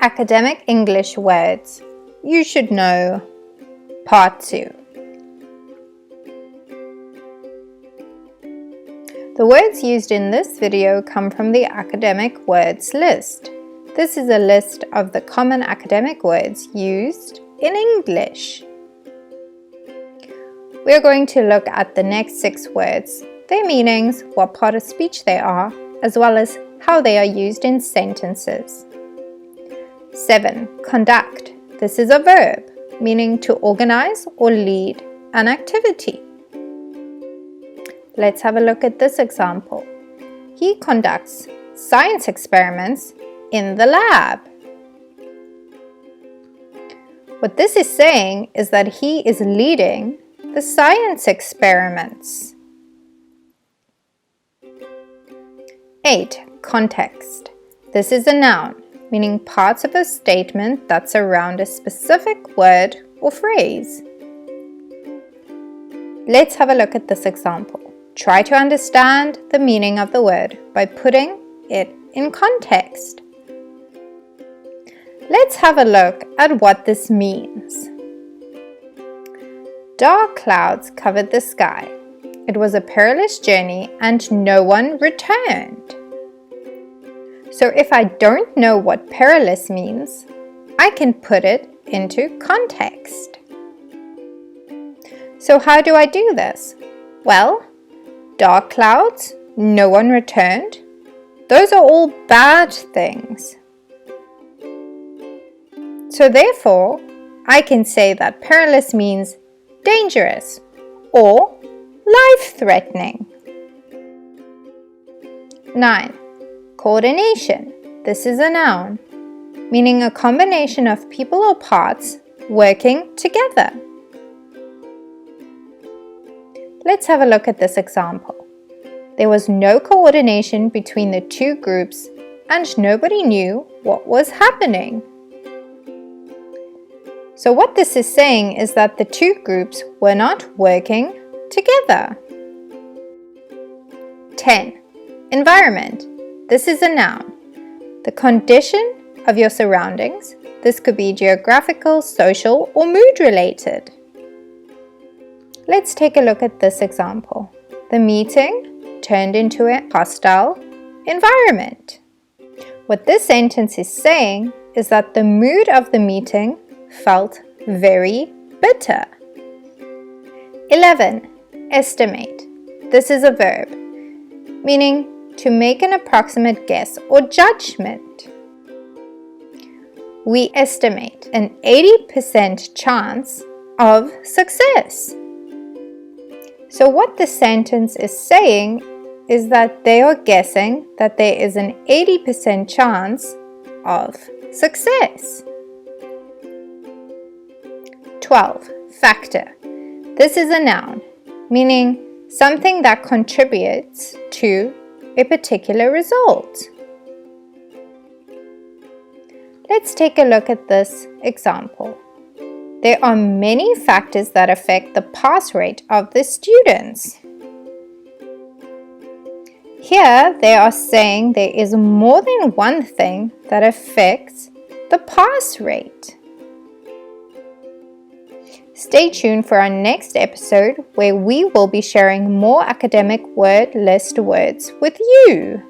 Academic English words you should know, Part 2. The words used in this video come from the academic words list. This is a list of the common academic words used in English. We are going to look at the next 6 words, their meanings, what part of speech they are, as well as how they are used in sentences. 7. Conduct. This is a verb, meaning to organize or lead an activity. Let's have a look at this example. He conducts science experiments in the lab. What this is saying is that he is leading the science experiments. 8. Context. This is a noun, meaning parts of a statement that surround a specific word or phrase. Let's have a look at this example. Try to understand the meaning of the word by putting it in context. Let's have a look at what this means. Dark clouds covered the sky. It was a perilous journey and no one returned. So if I don't know what perilous means, I can put it into context. So how do I do this? Well, dark clouds, no one returned. Those are all bad things. So therefore, I can say that perilous means dangerous or life-threatening. 9. Coordination. This is a noun, meaning a combination of people or parts working together. Let's have a look at this example. There was no coordination between the 2 groups and nobody knew what was happening. So what this is saying is that the 2 groups were not working together. 10. Environment. This is a noun. The condition of your surroundings. This could be geographical, social, or mood related. Let's take a look at this example. The meeting turned into a hostile environment. What this sentence is saying is that the mood of the meeting felt very bitter. 11. Estimate. This is a verb, meaning to make an approximate guess or judgment. We estimate an 80% chance of success. So what the sentence is saying is that they are guessing that there is an 80% chance of success. 12. Factor. This is a noun, meaning something that contributes to a particular result. Let's take a look at this example. There are many factors that affect the pass rate of the students. Here they are saying there is more than one thing that affects the pass rate. Stay tuned for our next episode where we will be sharing more academic word list words with you.